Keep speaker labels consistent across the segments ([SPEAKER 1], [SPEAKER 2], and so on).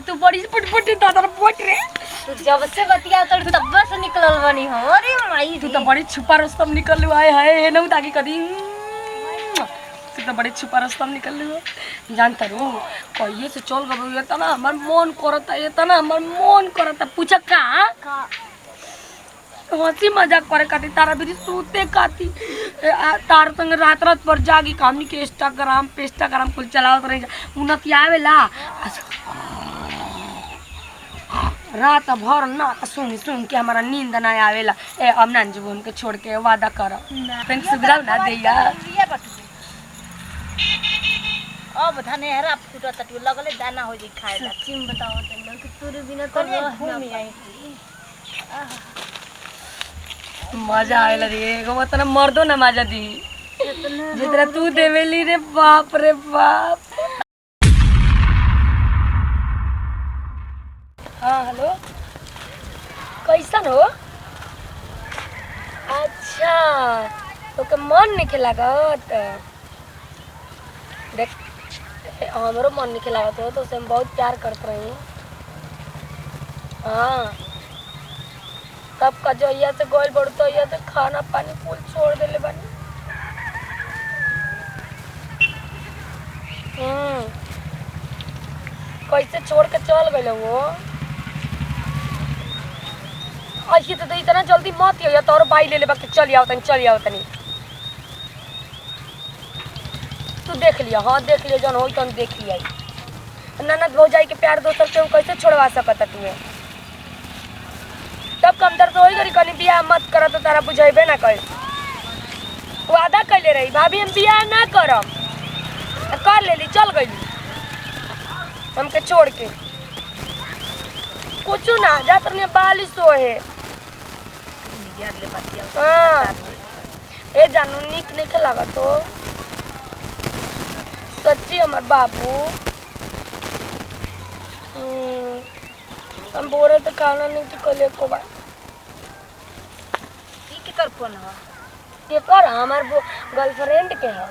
[SPEAKER 1] तू बड़ी फुटफुटी दादा पोट रे
[SPEAKER 2] तू जब से बतिया तो तब से निकलल बनी हो। अरे माई
[SPEAKER 1] तू तो बड़ी छुपा रस्तम निकल आए है नौ ताकि कदी तू तो बड़ी छुपा रस्तम निकल जानता रू कहिए से चल गबो ये तना हमर मन करता ये तना हमर मन करता पूछ का हंसी मजाक करे खाती तारा भी सूते खाती तार संग रात रात पर जागी हमनी के इंस्टाग्राम पे इंस्टाग्राम कुल चलावत रही उन्नति आवेला रात भर ना सुन सुन के हमारा नींद ना आवेला ए अब ना जीवन के छोड़ के वादा कर पेन सुधरा ना दैया
[SPEAKER 2] अब धनेहरा फूटत टू लगले दाना हो जी खाए ला चिम बताओ तन कि तोरे बिना तो घूम आई
[SPEAKER 1] मजा आवेला रे एगो मतलब मर्दो ना मजा दी जितना तू देवेली रे बाप रे बाप। हाँ हेलो कैसन हो? अच्छा तो के मन नहीं लागत देख हमारो मन नहीं लागत हो तो उसे हम बहुत प्यार करते रही। हाँ तब का जो यहाँ से गोल बढ़ तो यहाँ से खाना पानी फूल छोड़ देले बनी। कैसे छोड़ के चल गए वो ऐसे तो इतना जल्दी मत हो तो और बाई ले ले बाकी चल आओ तनी तू देख लिया। हाँ देख लिया जन हो तन देख लिया ननद भौजाई के प्यार दोस्तों के कैसे छोड़वा सकता तुम्हें तब कम दर्द हो गई कहीं बियाह मत कर तो तारा बुझेबे ना कर वादा कैले रही भाभी हम बियाह ना करम कर लेली चल गई हमके छोड़ के कुछ ना जात रही बालिश हो है। हाँ ए जानू निक नहीं लगा तो सच्ची हमार बाबू हम बोरे तो खाना नहीं तो कल को बार
[SPEAKER 2] की कर फोन है
[SPEAKER 1] ये कर हमार गर्लफ्रेंड के है।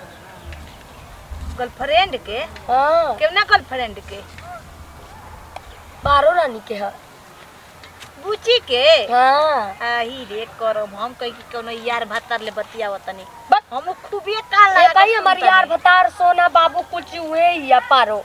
[SPEAKER 2] गर्लफ्रेंड के?
[SPEAKER 1] हाँ
[SPEAKER 2] केना गर्लफ्रेंड के?
[SPEAKER 1] पारो रानी के है
[SPEAKER 2] बुची के?
[SPEAKER 1] हाँ
[SPEAKER 2] आही रे करो हम कहि कि कोनो यार भतार ले बतियावत नहीं
[SPEAKER 1] बस
[SPEAKER 2] हम खूबे काल
[SPEAKER 1] ये कही हमार यार भतार सोना बाबू कुछ हुए या पारो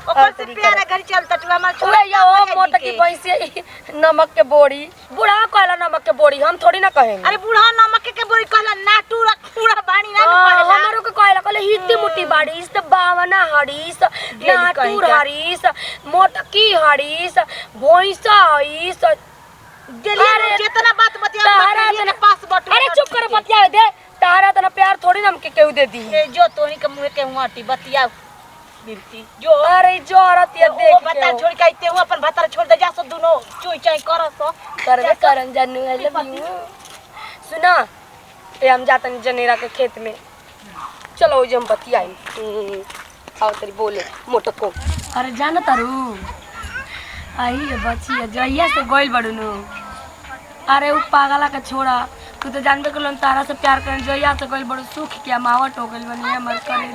[SPEAKER 2] ओकर से प्यार घर चलता तू हमार
[SPEAKER 1] छोड़ या ओ मोटा की भैंसी नमक के बोड़ी बूढ़ा कहला नमक के बोड़ी हम थोड़ी ना कहेंगे।
[SPEAKER 2] अरे बूढ़ा नमक के बोड़ी कहला नाटू पूरा बाणी ना कहला
[SPEAKER 1] हमारो के कहला कहले हित्ती मुट्ठी बाड़ीस त बावना हड़ीस नाटूर हड़ीस मोटकी हड़ीस भैंसा हड़ीस
[SPEAKER 2] अरे जितना बात बतिया मेरे पास बटू।
[SPEAKER 1] अरे चुप कर बतिया दे तारा तना प्यार थोड़ी ना हमके केहू दे दी
[SPEAKER 2] जो तोनी के मुंह के हुआटी बतिया बिरती जो
[SPEAKER 1] अरे जो औरत ये देख
[SPEAKER 2] के बता छोड़ के आते हूं अपन भतार छोड़ दे जा सो दोनों चोई चाई करसो
[SPEAKER 1] करबे करन जानू आई लव यू। सुना ए हम जातन जनेरा के खेत में चलो जे हम बतियाई आओ तेरी बोले मोटको। अरे जान तारू आई ये बच्ची जइया से गोइल बड़नु अरे उ पागला के छोड़ा तू तो जानबे कलन तारा से प्यार करन जइया से गोइल बड़ सुख के मावट हो गइल बनी हमर करे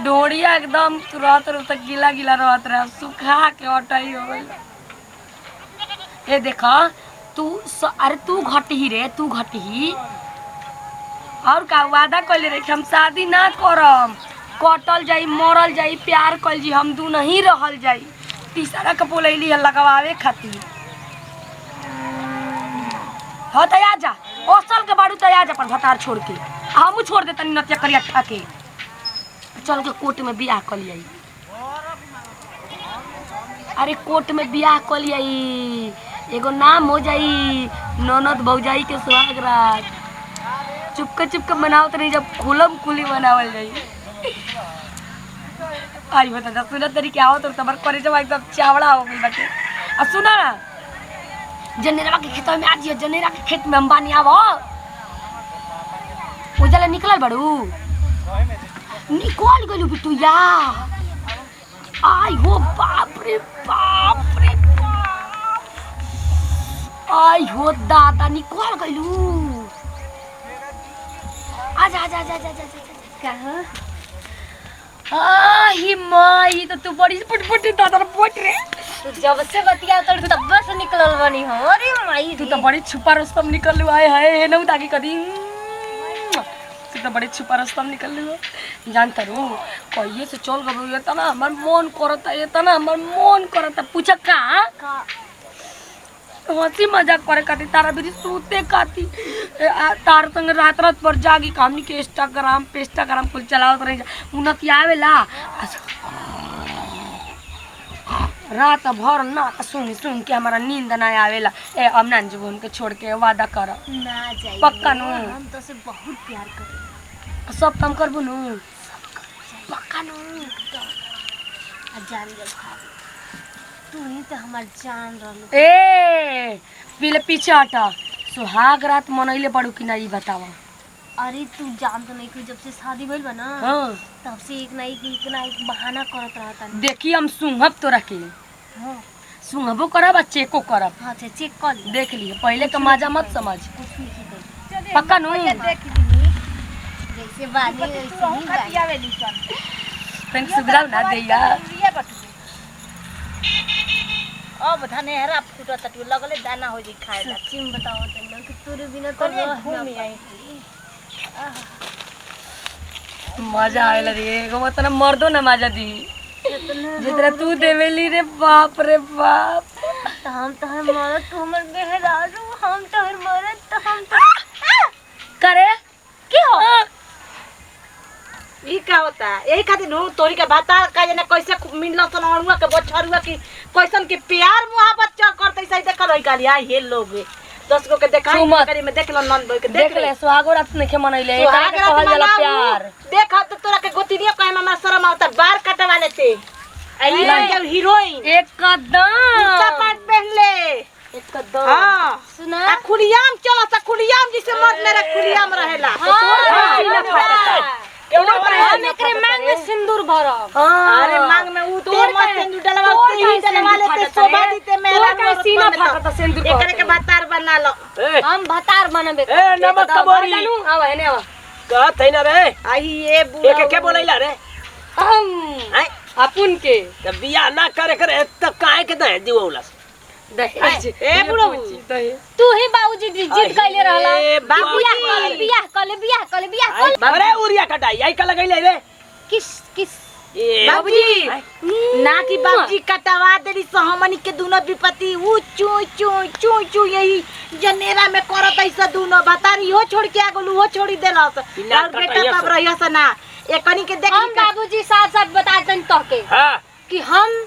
[SPEAKER 1] डोरिया एकदम तुरंत तक गीला गीला रहत रहा सुखा के अटई हो गई। ये देखा तू अरे तू घटही रे तू घटही और का वादा कइले रे हम शादी ना करम कटल जाई मरल जाई प्यार कइल जी हम दू नहीं रहल जाई तीसरा के बोलैली है लगवावे खातिर। हाँ तो आजा ओसल के बाड़ू तो आजा पर भतार छोड़ के हमू छोड़ दे तनी नतिया करिया ठा के चल के कोर्ट में बियाह कर लियाई। अरे कोर्ट में बियाह कर लियाई एगो नाम हो जाई ननद भौजाई के सुहाग रात चुपके मनावत नहीं जब खुलम खुली बनावल जाई। आई बता सुना तरीके आओ तो तबर करे जब एकदम चावड़ा हो गई बाटे। आ सुना ना जनेरा के खेत में आज जनेरा के खेत में अंबानी आवो उजला निकलल बड़ू निकल गलू बिट्टू या आई हो बाप रे बाप आई हो दादा निकल गलू आजा आजा आजा आजा आजा कहाँ ही माई तो तू बड़ी फटफटी दादा पोट रे।
[SPEAKER 2] तू जब से बतिया कर तब से निकलल बनी हो। अरे माई
[SPEAKER 1] तू तो बड़ी छुपा रस्तम निकल लू आए है नौ ताकि कदी। तू तो बड़ी छुपा रस्तम निकल लू जानता रू कहिए से चल गबो ये तना हमर मन करता ये तना हमर मन करता पूछा का हंसी मजाक करे खातिर तारा भी सूते खातिर तार संग रात रात पर जागी हमनी के इंस्टाग्राम कुल चलावत रही उन्नति आवेला रात भर ना सुन के हमारा नींद ना आवेला। ए अब ना जीवन के छोड़ के वादा कर
[SPEAKER 2] ना जाई
[SPEAKER 1] पक्का नु
[SPEAKER 2] हम तो से बहुत प्यार करे
[SPEAKER 1] सब काम करबो नु पक्का नु
[SPEAKER 2] जान जब खा तू ही तो हमार जान रहलो।
[SPEAKER 1] ए पीले पीछे हटा सुहाग रात मनैले पड़ू कि ना ई बतावा।
[SPEAKER 2] अरे तू जान तो नहीं कि जब से शादी भइल बा ना
[SPEAKER 1] हां
[SPEAKER 2] तब से एक ना एक बहाना करत रहता।
[SPEAKER 1] देखी हम सुंघब तो रखे
[SPEAKER 2] हां
[SPEAKER 1] सुंघबो करब आ चेको करब।
[SPEAKER 2] हां से चेक कर ले
[SPEAKER 1] देख लिए पहले का मजा मत समझ
[SPEAKER 2] कुछ नहीं की
[SPEAKER 1] पक्का नु
[SPEAKER 2] देख ली जैसे बानी वैसे ही खटिया में निकल
[SPEAKER 1] तंग सुधराव ना दैया
[SPEAKER 2] अब धनेहरा फूटत तू लगले दाना हो जी खाए ला। चिम बताओ तन्ना कि तोरे बिना तो घूम आई
[SPEAKER 1] मजा आवेला रे एगो मतलब मर्दो ना मजा दी जितना तू देवेली रे बाप रे बाप।
[SPEAKER 2] तो हम तो हर मरद तो हमर बेहरारू हम तो हर मरद तो हम तो
[SPEAKER 1] करे
[SPEAKER 2] की हो
[SPEAKER 3] ई का होता यही खातिर नु तोरी के बता का जाने कैसे मिलल सन अणुआ के बछरुआ की कैसन के प्यार मोहब्बत करते सही देखल होई काली हे लोग 10 गो के देखाई करी में देख लो नन बोल के
[SPEAKER 1] देख ले सुहागो रात नहीं मनैले एकरा के कहल जाला प्यार।
[SPEAKER 3] देख तो तोरा के गोतिनिया कहे में हमरा शर्म आवता बार कटवा लेते आई जब हीरोइन
[SPEAKER 1] एकदम
[SPEAKER 3] कुर्ता पैंट पहन ले
[SPEAKER 1] एकदम
[SPEAKER 3] हां
[SPEAKER 2] सुना
[SPEAKER 3] आ खुलियाम चलो सा खुलियाम जिसे मर्द मेरा खुलियाम रहेला
[SPEAKER 1] सीना फाटता
[SPEAKER 2] हम एकरे मांग में सिंदूर भरब।
[SPEAKER 3] अरे मांग में उ तोर मत सिंदूर डलवा उते डलवा लेते शोभा दीते मेरा
[SPEAKER 1] तोर सीना फाटता सिंदूर
[SPEAKER 3] एकरे के बतार बना लो
[SPEAKER 2] हम भतार बनबे
[SPEAKER 4] ए नमक कबोरी
[SPEAKER 1] आवा हेने आवा
[SPEAKER 4] का थैना रे
[SPEAKER 3] आई ये बुआ
[SPEAKER 4] एक के बोलैला रे
[SPEAKER 1] हम
[SPEAKER 4] आई
[SPEAKER 1] अपन के
[SPEAKER 4] त बियाह ना करे करे त काहे के दे दिवौला
[SPEAKER 1] दहेज
[SPEAKER 3] ए बुढ़ऊ
[SPEAKER 2] तू ही बाबूजी जिद कैले रहला
[SPEAKER 4] ए
[SPEAKER 2] बियाह बियाह कर ले
[SPEAKER 4] अरे उरिया कटाई आई का लगैले रे
[SPEAKER 2] किस किस
[SPEAKER 4] ए
[SPEAKER 3] बाबूजी ना की बाबूजी कटवा देली सहमनी के दोनों विपत्ति ऊ चू चू चू चू यही जनेरा में करत ऐसा दोनों बतारी हो छोड़ के आगलू हो छोड़ी देलस और बेटा तब रहियस ना एकनी के देख
[SPEAKER 2] हम बाबूजी साथ साथ बतातन तो के
[SPEAKER 4] हां
[SPEAKER 2] कि हम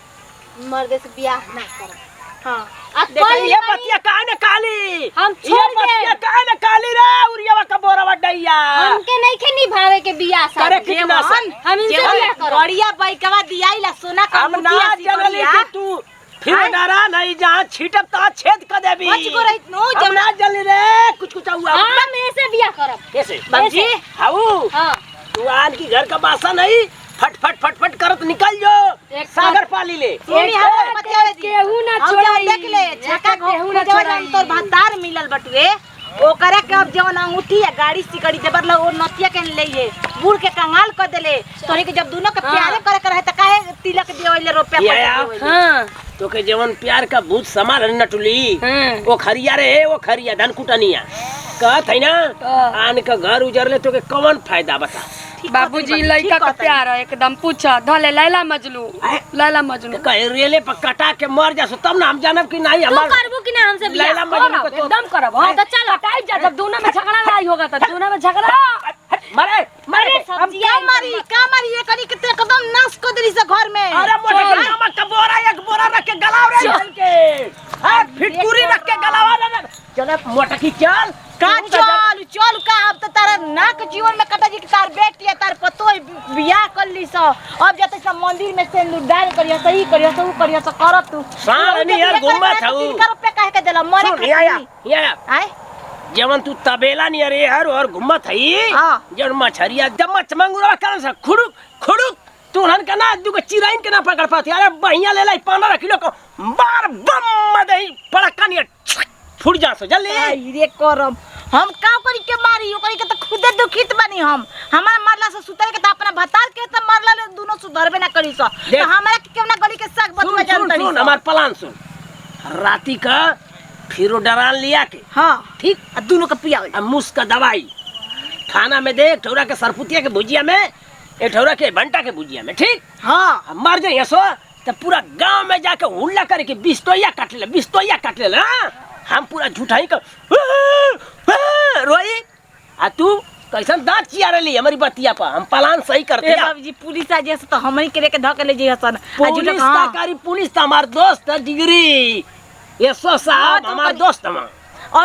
[SPEAKER 2] मर्दे से बियाह ना करब।
[SPEAKER 3] हां
[SPEAKER 4] देखो ये बतिया काहे न काली
[SPEAKER 2] हम
[SPEAKER 4] ये
[SPEAKER 2] छोड़ दे
[SPEAKER 4] बतिया काहे न काली रे उरिया का बोरावा डैया
[SPEAKER 2] हमके नहीं के निभावे के बियाह
[SPEAKER 4] करे
[SPEAKER 2] शादी
[SPEAKER 4] कितना
[SPEAKER 2] हम इनसे बियाह करब।
[SPEAKER 3] बढ़िया बैकवा दियाइला सोना का
[SPEAKER 4] हम ना जनली कि तू फिर डरा नहीं जहां छीटब ता छेद कर देबी
[SPEAKER 3] बच को रहित नो
[SPEAKER 4] हम ना जल्दी रे कुछ हुआ
[SPEAKER 2] हम ऐसे बियाह करब।
[SPEAKER 4] कैसे
[SPEAKER 3] बाबूजी
[SPEAKER 4] हाउ
[SPEAKER 2] हां
[SPEAKER 4] तू आन की घर का बासा नहीं फट फट फट फट करत निकल जो सागर पाली ले
[SPEAKER 3] सोनी हम बतावे
[SPEAKER 1] केहू ना
[SPEAKER 3] हम
[SPEAKER 1] छोड़ाई
[SPEAKER 3] देख ले छका
[SPEAKER 1] केहू ना
[SPEAKER 3] जवन
[SPEAKER 1] छोड़ाई
[SPEAKER 3] तोर भतार मिलल बटुए ओकरा के अब जवन अंगूठी या गाड़ी सिकड़ी देबर ल ओ नतिया के ले बूढ़ के कंगाल कर देले तोरी के जब दोनों के प्यारे करे के रहे त काहे तिलक देवले रुपया पैसा
[SPEAKER 1] हां
[SPEAKER 4] तो के जवन प्यार का भूत समार नटुली वो खरिया रे वो खरिया धन कुटनिया कहत है ना आन का घर उजर ले तो के कौन फायदा बता
[SPEAKER 1] बाबूजी लड़का का प्यार है एकदम पूछा धले लैला मजनू
[SPEAKER 4] कहे रेले पर कटा के मर जासो तब ना हम जानब कि नहीं
[SPEAKER 2] तू
[SPEAKER 4] हमार
[SPEAKER 2] करबो कि ना हमसे बियाह
[SPEAKER 4] लैला मजनू को तो
[SPEAKER 1] एकदम करब हां तो चल हटाई जा जब दोनों में झगड़ा लड़ाई होगा तो दोनों में झगड़ा
[SPEAKER 4] मरे मरे
[SPEAKER 3] हम का मारी ये करी के ते एकदम नाश कर देली से घर में
[SPEAKER 4] अरे मोटा नमक का बोरा एक बोरा रख के गलाव रे चल के हां फिटकुरी रख के गलावा रे चल मोटा की चल
[SPEAKER 3] का चल का अब तो तारा नाक जीवन में कटा जी के तार बेटी तार पतो बियाह कर ली सो अब जते सब मंदिर में सिंदूर डाल करियो सही करियो सब करियो सब करत तू
[SPEAKER 4] सार नहीं यार घुमा था
[SPEAKER 3] 3 रुपया काहे के देला मरे
[SPEAKER 4] सुन या
[SPEAKER 3] आए
[SPEAKER 4] जवन तू तबेला नहीं अरे हर और घुमत हई
[SPEAKER 3] हां
[SPEAKER 4] जन मछरिया जमच मंगुरा करन से खुड़ुक खुड़ुक तू हन का ना दुगो चिराइन के ना पकड़ पाती अरे बढ़िया ले लाई 15 किलो को बार बम मदई पड़का नहीं फुट जा सो जल्दी
[SPEAKER 3] आई रे करम हम का करी के मारी ओकरी के त खुदे दुखित बनी हम हमारा मरला से सुतर के त अपना भतार के त मरला ले दोनों सुधरबे ना करी स तो हमरा के केवना गली के साग बतुआ जानतनी
[SPEAKER 4] सुन हमार प्लान सुन राती का फिरो डरान लिया के
[SPEAKER 3] हां
[SPEAKER 4] ठीक
[SPEAKER 3] आ दोनों के पियावे
[SPEAKER 4] अब मुस का दवाई खाना में दे ठौरा के सरपुतिया के भुजिया में ए ठौरा के भंटा के भुजिया में ठीक
[SPEAKER 3] हां
[SPEAKER 4] हम मर जाइए सो तो पूरा गांव में जाके हुल्ला करके बिस्तोइया काट ले हाँ? हम पूरा झूठाई का रोई आ तू कैसन दांत चिया रही हमारी बतिया पर हम प्लान सही करते
[SPEAKER 3] ए बाबूजी पुलिस आ जैसे तो हमनी के धके ले जइहसन आ
[SPEAKER 4] पुलिस
[SPEAKER 3] हाँ।
[SPEAKER 4] का कारी पुलिस तो हमार दोस्त है डिग्री ये सो साहब
[SPEAKER 3] तो
[SPEAKER 4] हमार
[SPEAKER 3] करी-
[SPEAKER 4] दोस्त हम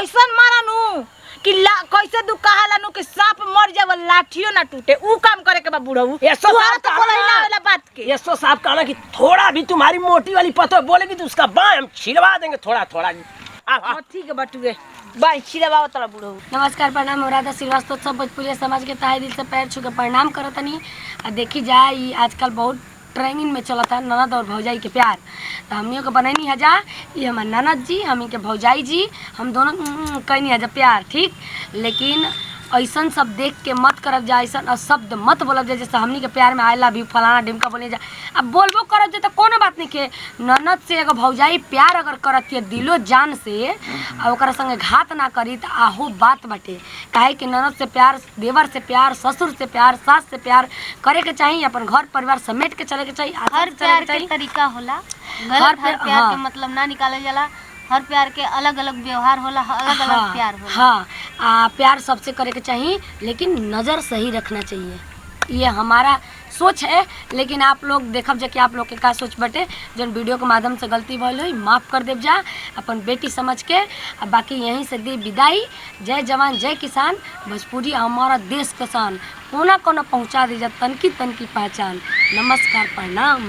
[SPEAKER 3] ऐसन मारनु कि कैसे दू कहालानु कि सांप मर जावे लाठियो ना टूटे ऊ काम करे के बा बुढ़ऊ
[SPEAKER 4] ये सो
[SPEAKER 3] तुहरा
[SPEAKER 4] साहब
[SPEAKER 3] तो
[SPEAKER 4] का
[SPEAKER 3] बोला
[SPEAKER 4] ना।
[SPEAKER 3] ना वाला बात के
[SPEAKER 4] ये सो साहब कहना कि थोड़ा भी तुम्हारी मोटी वाली पतो बोलेगी तो उसका बाँ हम छिलवा देंगे थोड़ा थोड़ा
[SPEAKER 3] हां ठीक है बटुए बाई छिलवाओ तोरा बुढ़ऊ
[SPEAKER 1] नमस्कार प्रणाम हम राधा श्रीवास्तव सब भोजपुरी समाज के तहे दिल से पैर छू के प्रणाम करतनी आ देखी जाए ई आजकल बहुत ट्रेनिंग में चलत है ननद और भौजाई के प्यार तो हमनियों के बनैनी है जा ये हमार ननद जी हमी के भौजाई जी हम दोनों कैनी है जा प्यार ठीक लेकिन ऐसन सब देख के मत करब जा ऐसन शब्द मत बोलब जा जैसे हमनी के प्यार में आई लव यू फलाना ढिमका बोले जा अब बोलबो करब जा तो कोनो बात नहीं के ननद से एगो भौजाई प्यार अगर करत है दिलो जान से आ ओकरा संगे घात ना करी तो आहो बात बाटे काहे कि ननद से प्यार देवर से प्यार ससुर से प्यार सास से प्यार करे के चाहिए अपन घर परिवार समेट के चले के चाहिए आसान
[SPEAKER 2] हर
[SPEAKER 1] से चले
[SPEAKER 2] प्यार
[SPEAKER 1] के
[SPEAKER 2] के
[SPEAKER 1] चाहिए।
[SPEAKER 2] तरीका होला
[SPEAKER 1] हर
[SPEAKER 2] गलत हर
[SPEAKER 1] प्यार-
[SPEAKER 2] प्यार के
[SPEAKER 1] हाँ।
[SPEAKER 2] मतलब ना निकालल जाला हर प्यार के अलग अलग व्यवहार होला अलग अलग प्यार होला
[SPEAKER 1] हाँ प्यार सबसे करे के चाहिए लेकिन नज़र सही रखना चाहिए ये हमारा सोच है लेकिन आप लोग देखब जा कि आप लोग के का सोच बटे जन वीडियो के माध्यम से गलती भइल हो माफ़ कर देव जा अपन बेटी समझ के आ बाकी यहीं से दी विदाई। जय जवान जय किसान भोजपुरी हमारा देश किसान कोना कोना पहुँचा दी जा तनकी तनकी पहचान। नमस्कार प्रणाम।